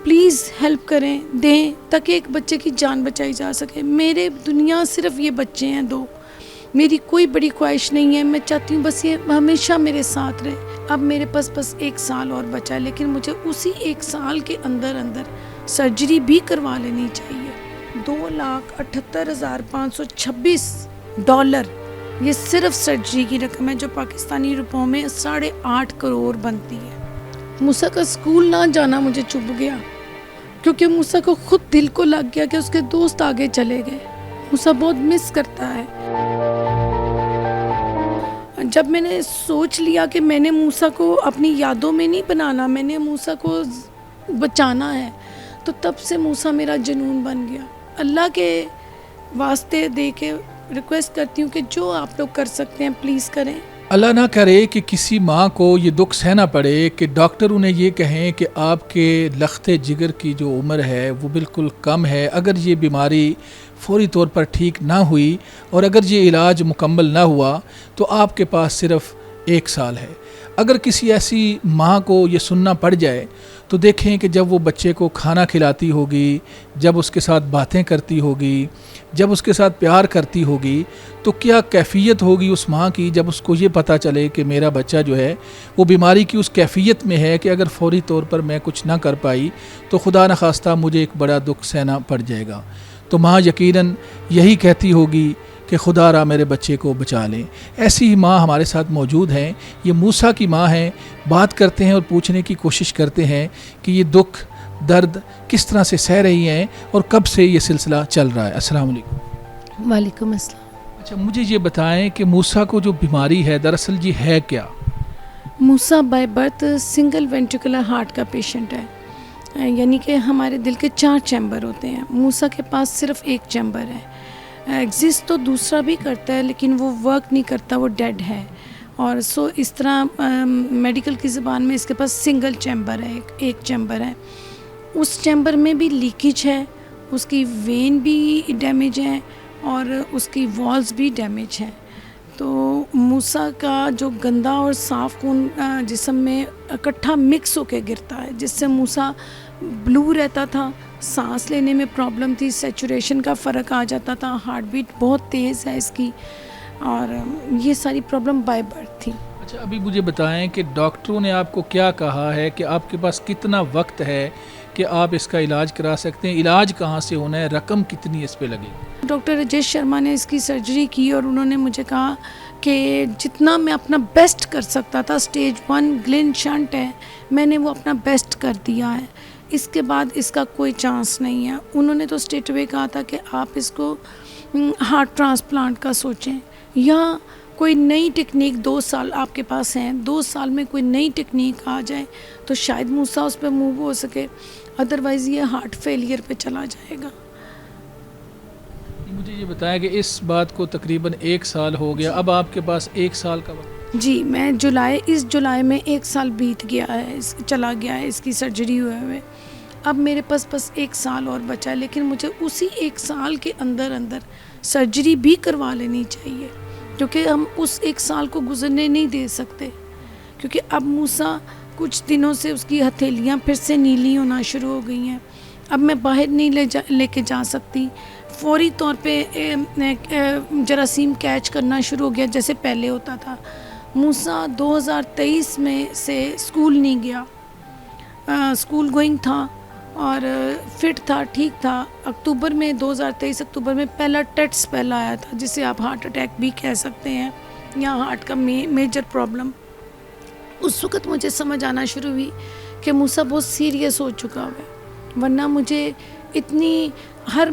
Please help करें, दें, ताकि एक बच्चे की जान बचाई जा सके। मेरे दुनिया सिर्फ ये बच्चे हैं 2, मेरी कोई बड़ी ख्वाहिश नहीं है। मैं चाहती हूँ बस ये हमेशा मेरे साथ रहे। अब मेरे पास बस 1 साल और बचा है, लेकिन मुझे उसी 1 साल के अंदर अंदर सर्जरी भी करवा लेनी चाहिए। $2,78,526 ये सिर्फ सर्जरी की रकम है, जो पाकिस्तानी रुपयों में 8.5 करोड़ बनती है। मूसा का स्कूल ना जाना मुझे चुभ गया, क्योंकि मूसा को खुद दिल को लग गया कि उसके दोस्त आगे चले गए। मूसा बहुत मिस करता है। जब मैंने सोच लिया कि मैंने मूसा को अपनी यादों में नहीं बनाना, मैंने मूसा को बचाना है, तो तब से मूसा मेरा जुनून बन गया। अल्लाह के वास्ते दे के रिक्वेस्ट करती हूँ कि जो आप लोग कर सकते हैं प्लीज़ करें। अल्लाह ना करे कि किसी माँ को ये दुख सहना पड़े कि डॉक्टर उन्हें ये कहें कि आपके लख्ते जिगर की जो उम्र है वो बिल्कुल कम है। अगर ये बीमारी फौरी तौर पर ठीक ना हुई और अगर ये इलाज मुकम्मल ना हुआ तो आपके पास सिर्फ 1 साल है। अगर किसी ऐसी माँ को ये सुनना पड़ जाए तो देखें कि जब वो बच्चे को खाना खिलाती होगी, जब उसके साथ बातें करती होगी, जब उसके साथ प्यार करती होगी, तो क्या कैफ़ियत होगी उस माँ की जब उसको ये पता चले कि मेरा बच्चा जो है वो बीमारी की उस कैफ़ियत में है कि अगर फौरी तौर पर मैं कुछ ना कर पाई तो खुदा न खास्ता मुझे एक बड़ा दुख सहना पड़ जाएगा। तो माँ यकीनन यही कहती होगी कि खुदा रा मेरे बच्चे को बचा लें। ऐसी ही माँ हमारे साथ मौजूद हैं। ये मूसा की माँ हैं। बात करते हैं और पूछने की कोशिश करते हैं कि ये दुख दर्द किस तरह से सह रही हैं और कब से ये सिलसिला चल रहा है। अस्सलाम वालेकुम। वालेकुम अस्सलाम। अच्छा, मुझे ये बताएं कि मूसा को जो बीमारी है दरअसल ये है क्या? Musa by birth single ventricular heart का पेशेंट है, यानी कि हमारे दिल के 4 चैम्बर होते हैं। मूसा के पास सिर्फ 1 चैम्बर है। एग्जिस्ट तो दूसरा भी करता है, लेकिन वो वर्क नहीं करता, वो डेड है। और सो इस तरह मेडिकल की ज़बान में इसके पास सिंगल चैम्बर है, एक चैम्बर है। उस चैम्बर में भी लीकेज है, उसकी वेन भी डैमेज है और उसकी वॉल्स भी डैमेज हैं। तो मूसा का जो गंदा और साफ़ खून जिस्म में इकट्ठा मिक्स होकर गिरता है, जिससे मूसा ब्लू रहता था, सांस लेने में प्रॉब्लम थी, सैचुरेशन का फ़र्क आ जाता था, हार्ट बीट बहुत तेज़ है इसकी, और ये सारी प्रॉब्लम बाय बर्थ थी। अच्छा, अभी मुझे बताएं कि डॉक्टरों ने आपको क्या कहा है कि आपके पास कितना वक्त है कि आप इसका इलाज करा सकते हैं? इलाज कहाँ से होना है? रकम कितनी इस पे लगेगी? डॉक्टर राजेश शर्मा ने इसकी सर्जरी की और उन्होंने मुझे कहा कि जितना मैं अपना बेस्ट कर सकता था, स्टेज 1 ग्लिन शंट है, मैंने वो अपना बेस्ट कर दिया है, इसके बाद इसका कोई चांस नहीं है। उन्होंने तो स्ट्रेट अवे कहा था कि आप इसको हार्ट ट्रांसप्लांट का सोचें, या कोई नई टेक्निक 2 साल आपके पास हैं, 2 साल में कोई नई टेक्निक आ जाए तो शायद मूसा उस पर मूव हो सके, अदरवाइज़ ये हार्ट फेलियर पे चला जाएगा। मुझे ये बताया कि इस बात को तकरीबन 1 साल हो गया, अब आपके पास 1 साल का वक्त? जी, मैं इस जुलाई में 1 साल बीत गया है, चला गया है इसकी सर्जरी हुए। अब मेरे पास बस 1 साल और बचा है, लेकिन मुझे उसी 1 साल के अंदर अंदर सर्जरी भी करवा लेनी चाहिए, क्योंकि हम उस 1 साल को गुजरने नहीं दे सकते। क्योंकि अब मूसा कुछ दिनों से उसकी हथेलियाँ फिर से नीली होना शुरू हो गई हैं। अब मैं बाहर नहीं लेके जा सकती, फौरी तौर पे जरासीम कैच करना शुरू हो गया जैसे पहले होता था। मूसा 2023 में से स्कूल नहीं गया, स्कूल गोइंग था और फिट था, ठीक था। अक्टूबर में 2023 अक्टूबर में पहला टेट स्पेल आया था, जिसे आप हार्ट अटैक भी कह सकते हैं, या हार्ट का मेजर प्रॉब्लम। उस वक़्त मुझे समझ आना शुरू हुई कि मूसा बहुत सीरियस हो चुका है, वरना मुझे इतनी हर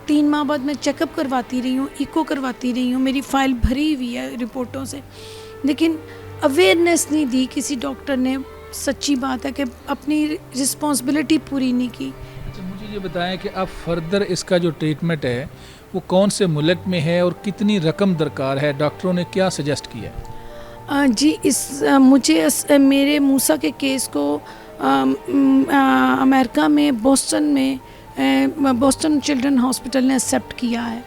3 माह बाद मैं चेकअप करवाती रही हूँ, इको करवाती रही हूँ, मेरी फ़ाइल भरी हुई है रिपोर्टों से, लेकिन अवेयरनेस नहीं दी किसी डॉक्टर ने। सच्ची बात है कि अपनी रिस्पॉन्सिबिलिटी पूरी नहीं की। अच्छा, मुझे ये बताएं कि अब फर्दर इसका जो ट्रीटमेंट है वो कौन से मुल्क में है और कितनी रकम दरकार है? डॉक्टरों ने क्या सजेस्ट किया है? मुझे मेरे मूसा के केस को अमेरिका में बोस्टन चिल्ड्रन हॉस्पिटल ने एक्सेप्ट किया है।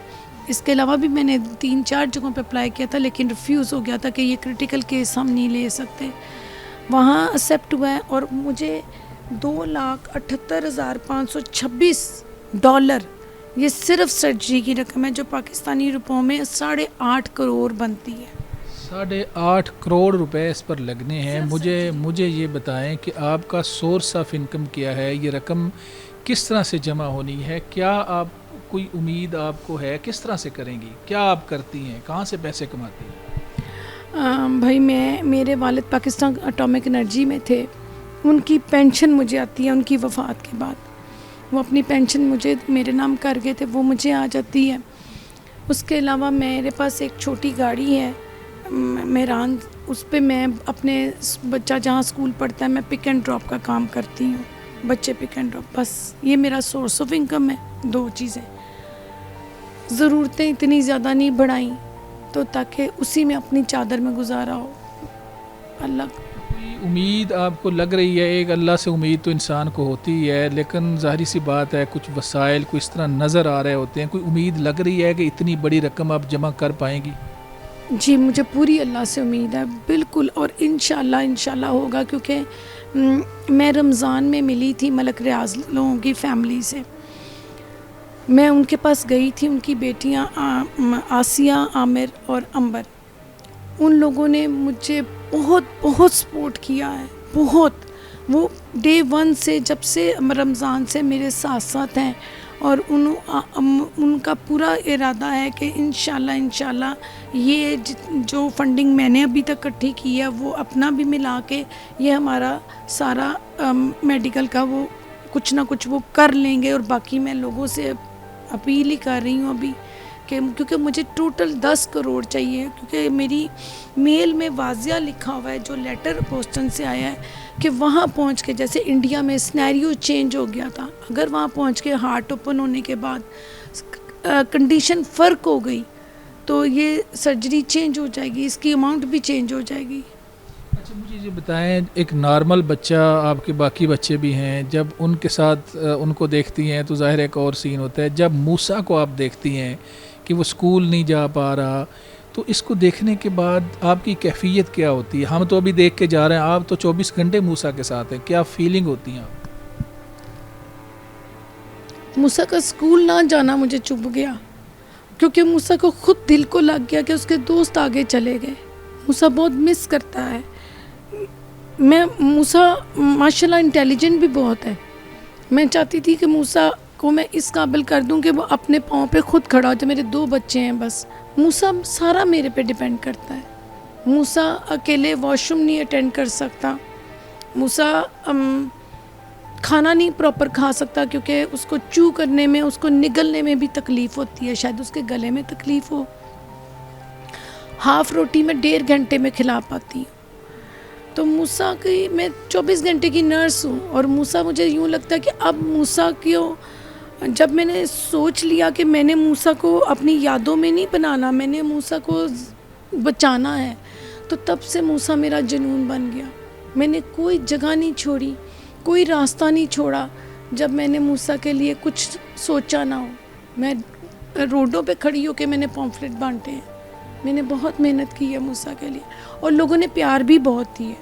इसके अलावा भी मैंने 3-4 जगहों पे अप्लाई किया था, लेकिन रिफ्यूज़ हो गया था कि ये क्रिटिकल केस हम नहीं ले सकते। वहाँ एक्सेप्ट हुआ है और मुझे $2,78,526 ये सिर्फ सर्जरी की रकम है, जो पाकिस्तानी रुपयों में 8.5 करोड़ बनती है। 8.5 करोड़ रुपए इस पर लगने हैं। मुझे ये बताएं कि आपका सोर्स ऑफ इनकम क्या है, ये रकम किस तरह से जमा होनी है, क्या आप कोई उम्मीद आपको है, किस तरह से करेंगी, क्या आप करती हैं, कहाँ से पैसे कमाती हैं? भाई मेरे वालिद पाकिस्तान एटॉमिक एनर्जी में थे, उनकी पेंशन मुझे आती है उनकी वफ़ात के बाद। वो अपनी पेंशन मुझे मेरे नाम कर गए थे, वो मुझे आ जाती है। उसके अलावा मेरे पास एक छोटी गाड़ी है मेरान, उस पे मैं अपने बच्चा जहाँ स्कूल पढ़ता है मैं पिक एंड ड्रॉप का काम करती हूँ, बच्चे पिक एंड ड्रॉप, बस ये मेरा सोर्स ऑफ इनकम है। 2 चीज़ें, ज़रूरतें इतनी ज़्यादा नहीं बढ़ाई तो ताकि उसी में अपनी चादर में गुजारा हो। अल्लाह उम्मीद आपको लग रही है, एक अल्लाह से उम्मीद तो इंसान को होती है, लेकिन ज़ाहिर सी बात है कुछ वसाइल को इस तरह नज़र आ रहे होते हैं, कोई उम्मीद लग रही है कि इतनी बड़ी रकम आप जमा कर पाएंगी? जी मुझे पूरी अल्लाह से उम्मीद है बिल्कुल, और इंशाल्लाह होगा, क्योंकि मैं रमज़ान में मिली थी मलक रियाज लोगों की फैमिली से। मैं उनके पास गई थी, उनकी बेटियां आसिया, आमिर और अंबर, उन लोगों ने मुझे बहुत सपोर्ट किया है, बहुत। वो डे 1 से, जब से रमज़ान से मेरे साथ साथ हैं, और उनका पूरा इरादा है कि इंशाल्लाह ये जो फंडिंग मैंने अभी तक इकट्ठी की है वो अपना भी मिला के ये हमारा सारा मेडिकल का वो कुछ ना कुछ वो कर लेंगे। और बाकी मैं लोगों से अपील ही कर रही हूँ अभी कि क्योंकि मुझे टोटल 10 करोड़ चाहिए, क्योंकि मेरी मेल में वाजिया लिखा हुआ है, जो लेटर पोस्टन से आया है कि वहाँ पहुँच के, जैसे इंडिया में सिनेरियो चेंज हो गया था, अगर वहाँ पहुँच के हार्ट ओपन होने के बाद कंडीशन फ़र्क हो गई तो ये सर्जरी चेंज हो जाएगी, इसकी अमाउंट भी चेंज हो जाएगी। अच्छा मुझे ये बताएं, एक नॉर्मल बच्चा, आपके बाकी बच्चे भी हैं, जब उनके साथ उनको देखती हैं तो ज़ाहिर एक और सीन होता है। जब मूसा को आप देखती हैं कि वो स्कूल नहीं जा पा रहा, तो इसको देखने के बाद आपकी कैफियत क्या होती है? हम तो अभी देख के जा रहे हैं, आप तो 24 घंटे मूसा के साथ हैं, क्या फीलिंग होती है? मूसा का स्कूल ना जाना मुझे चुभ गया, क्योंकि मूसा को खुद दिल को लग गया कि उसके दोस्त आगे चले गए। मूसा बहुत मिस करता है। मूसा माशाल्लाह इंटेलिजेंट भी बहुत है। मैं चाहती थी कि मूसा को मैं इस काबिल कर दूं कि वो अपने पाँव पे खुद खड़ा हो जाए। मेरे 2 बच्चे हैं बस। मूसा सारा मेरे पे डिपेंड करता है। मूसा अकेले वॉशरूम नहीं अटेंड कर सकता। मूसा खाना नहीं प्रॉपर खा सकता, क्योंकि उसको चू करने में, उसको निगलने में भी तकलीफ़ होती है, शायद उसके गले में तकलीफ़ हो। हाफ़ रोटी मैं 1.5 घंटे में खिला पाती हूँ। तो मूसा की मैं 24 घंटे की नर्स हूँ, और मूसा मुझे यूँ लगता है कि अब मूसा क्यों, जब मैंने सोच लिया कि मैंने मूसा को अपनी यादों में नहीं बनाना, मैंने मूसा को बचाना है, तो तब से मूसा मेरा जुनून बन गया। मैंने कोई जगह नहीं छोड़ी, कोई रास्ता नहीं छोड़ा जब मैंने मूसा के लिए कुछ सोचा ना हो। मैं रोडों पे खड़ी होकर मैंने पॉम्फलेट बांटे हैं। मैंने बहुत मेहनत की है मूसा के लिए, और लोगों ने प्यार भी बहुत दिए।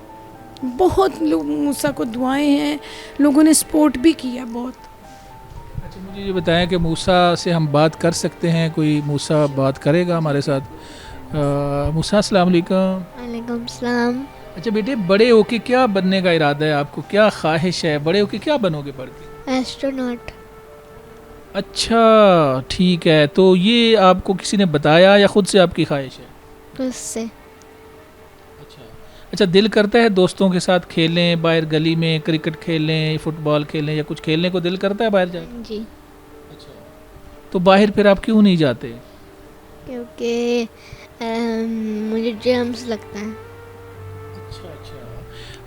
बहुत लोग मूसा को दुआएं हैं, लोगों ने सपोर्ट भी किया बहुत। अच्छा मुझे ये बताएं कि मूसा से हम बात कर सकते हैं? कोई मूसा बात करेगा हमारे साथ? मूसा अस्सलाम वालेकुम। वालेकुम सलाम। अच्छा बेटे, बड़े होके क्या बनने का इरादा है आपको, क्या ख्वाहिश है? बड़े होके क्या बनोगे पढ़ के? एस्ट्रोनॉट। अच्छा ठीक है, तो ये आपको किसी ने बताया या ख़ुद से आपकी ख्वाहिश है? उससे। अच्छा दिल करता है दोस्तों के साथ खेलें, बाहर गली में क्रिकेट खेलें, फुटबॉल खेलें, या कुछ खेलने को दिल करता है बाहर जाकर? जी। अच्छा, तो बाहर फिर आप क्यों नहीं जाते? क्योंकि मुझे जर्म्स लगता है।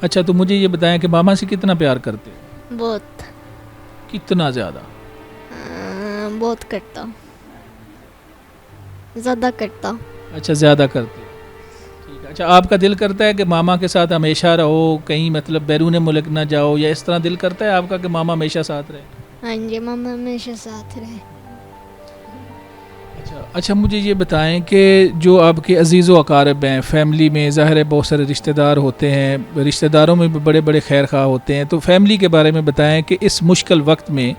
अच्छा तो मुझे ये बताएं कि मामा से कितना प्यार करते हैं? बहुत। कितना ज़्यादा? बहुत करता हूँ, ज़्यादा करता हूँ। अच्छा ज़्यादा करते, ठीक है। अच्छा आपका दिल करता है कि मामा के साथ हमेशा रहो, कहीं मतलब बैरून मुल्क ना जाओ, या इस तरह दिल करता है आपका कि मामा हमेशा साथ रहे? हाँ जी, मामा हमेशा साथ रहे। अच्छा, मुझे ये बताएं कि जो आपके अजीज़ व अकारब हैं, फैमिली में ज़ाहिर है बहुत सारे रिश्तेदार होते हैं, रिश्तेदारों में भी बड़े बड़े खैर खा होते हैं, तो फैमिली के बारे में बताएं कि इस मुश्किल वक्त में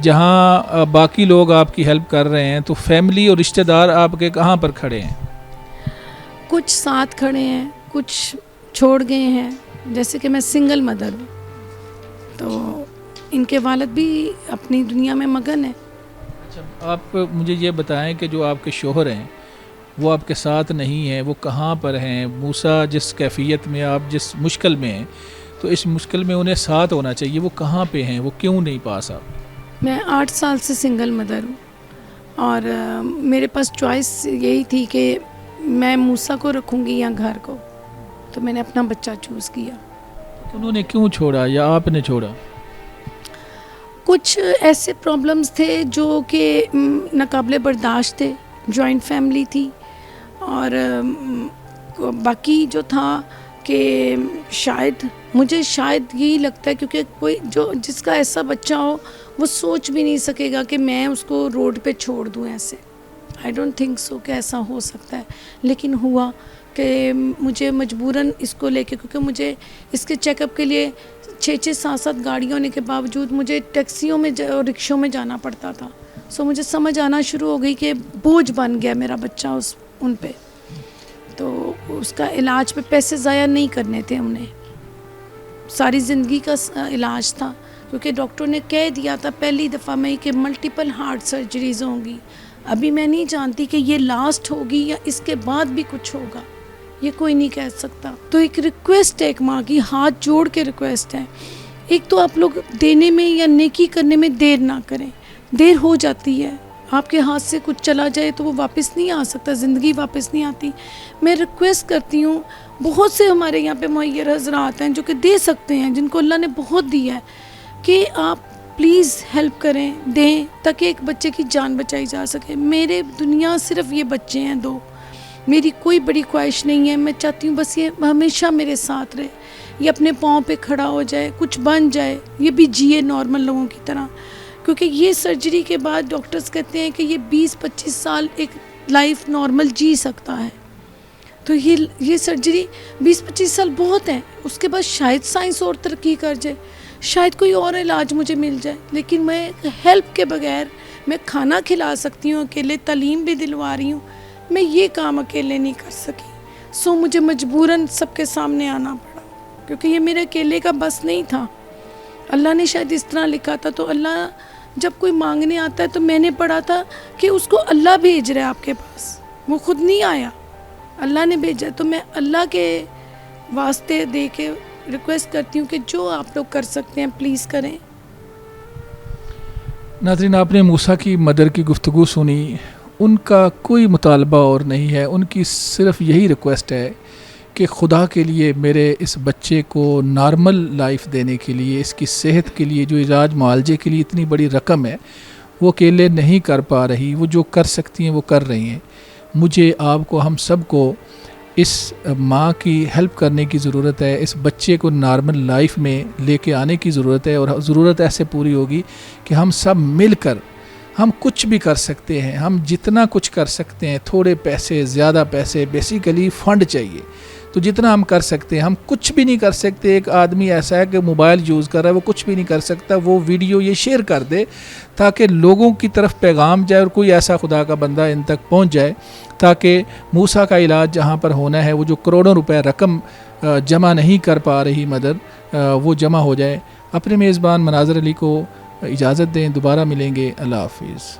जहां बाकी लोग आपकी हेल्प कर रहे हैं, तो फैमिली और रिश्तेदार आपके कहाँ पर खड़े हैं? कुछ साथ खड़े हैं, कुछ छोड़ गए हैं। जैसे कि मैं सिंगल मदर हूँ, तो इनके वालिद भी अपनी दुनिया में मगन है। अच्छा, आप मुझे ये बताएं कि जो आपके शोहर हैं वो आपके साथ नहीं हैं, वो कहाँ पर हैं? मूसा जिस कैफियत में, आप जिस मुश्किल में हैं, तो इस मुश्किल में उन्हें साथ होना चाहिए, वो कहाँ पे हैं, वो क्यों नहीं पास आप? मैं 8 साल से सिंगल मदर हूँ और मेरे पास चॉइस यही थी कि मैं मूसा को रखूँगी या घर को, तो मैंने अपना बच्चा चूज़ किया। तो उन्होंने क्यों छोड़ा या आपने छोड़ा? कुछ ऐसे प्रॉब्लम्स थे जो कि नाकाबिले बर्दाश्त थे। जॉइंट फैमिली थी और बाकी जो था कि मुझे शायद यही लगता है क्योंकि कोई जो जिसका ऐसा बच्चा हो वो सोच भी नहीं सकेगा कि मैं उसको रोड पे छोड़ दूं ऐसे। आई डोंट थिंक सो कि ऐसा हो सकता है, लेकिन हुआ कि मुझे मजबूरन इसको लेके, क्योंकि मुझे इसके चेकअप के लिए 6-6 7-7 गाड़ियाँ होने के बावजूद मुझे टैक्सियों में और रिक्शों में जाना पड़ता था। सो मुझे समझ आना शुरू हो गई कि बोझ बन गया मेरा बच्चा उन पे, तो उसका इलाज पे पैसे ज़ाया नहीं करने थे। हमने सारी ज़िंदगी का इलाज था, क्योंकि डॉक्टर ने कह दिया था पहली दफ़ा में कि मल्टीपल हार्ट सर्जरीज होंगी। अभी मैं नहीं जानती कि ये लास्ट होगी या इसके बाद भी कुछ होगा, ये कोई नहीं कह सकता। तो एक रिक्वेस्ट है, एक माँ की हाथ जोड़ के रिक्वेस्ट है, एक तो आप लोग देने में या नेकी करने में देर ना करें। देर हो जाती है, आपके हाथ से कुछ चला जाए तो वो वापस नहीं आ सकता, ज़िंदगी वापस नहीं आती। मैं रिक्वेस्ट करती हूँ, बहुत से हमारे यहाँ पे मुहैयर हज़रात हैं जो कि दे सकते हैं, जिनको अल्लाह ने बहुत दिया है, कि आप प्लीज़ हेल्प करें, दें, ताकि एक बच्चे की जान बचाई जा सके। मेरे दुनिया सिर्फ ये बच्चे हैं 2, मेरी कोई बड़ी ख्वाहिश नहीं है। मैं चाहती हूँ बस ये हमेशा मेरे साथ रहे, ये अपने पाँव पे खड़ा हो जाए, कुछ बन जाए, ये भी जिए नॉर्मल लोगों की तरह। क्योंकि ये सर्जरी के बाद डॉक्टर्स कहते हैं कि ये 20-25 साल एक लाइफ नॉर्मल जी सकता है। तो ये सर्जरी 20-25 साल बहुत है, उसके बाद शायद साइंस और तरक्की कर जाए, शायद कोई और इलाज मुझे मिल जाए। लेकिन मैं हेल्प के बगैर, मैं खाना खिला सकती हूँ अकेले, तालीम भी दिलवा रही हूँ, मैं ये काम अकेले नहीं कर सकी। सो मुझे मजबूरन सबके सामने आना पड़ा, क्योंकि ये मेरे अकेले का बस नहीं था। अल्लाह ने शायद इस तरह लिखा था। तो अल्लाह जब कोई मांगने आता है, तो मैंने पढ़ा था कि उसको अल्लाह भेज रहा है आपके पास, वो खुद नहीं आया, अल्लाह ने भेजा। तो मैं अल्लाह के वास्ते दे के रिक्वेस्ट करती हूँ कि जो आप लोग कर सकते हैं प्लीज़ करें। नाज़रीन, आपने मूसा की मदर की गुफ्तगू सुनी। उनका कोई मुतालबा और नहीं है, उनकी सिर्फ यही रिक्वेस्ट है कि खुदा के लिए मेरे इस बच्चे को नॉर्मल लाइफ देने के लिए, इसकी सेहत के लिए, जो इलाज मुआलजे के लिए इतनी बड़ी रकम है वो अकेले नहीं कर पा रही, वो जो कर सकती हैं वो कर रही हैं। मुझे, आपको, हम सब को इस माँ की हेल्प करने की ज़रूरत है, इस बच्चे को नॉर्मल लाइफ में लेके आने की ज़रूरत है। और ज़रूरत ऐसे पूरी होगी कि हम सब मिलकर हम कुछ भी कर सकते हैं। हम जितना कुछ कर सकते हैं, थोड़े पैसे, ज़्यादा पैसे, बेसिकली फ़ंड चाहिए, तो जितना हम कर सकते हैं। हम कुछ भी नहीं कर सकते। एक आदमी ऐसा है कि मोबाइल यूज़ कर रहा है, वो कुछ भी नहीं कर सकता। वो वीडियो ये शेयर कर दे ताकि लोगों की तरफ पैगाम जाए और कोई ऐसा खुदा का बंदा इन तक पहुंच जाए, ताकि मूसा का इलाज जहां पर होना है, वो जो करोड़ों रुपए रकम जमा नहीं कर पा रही मदर, वो जमा हो जाए। अपने मेज़बान मनाज़र अली को इजाज़त दें, दोबारा मिलेंगे। अल्लाह हाफिज़।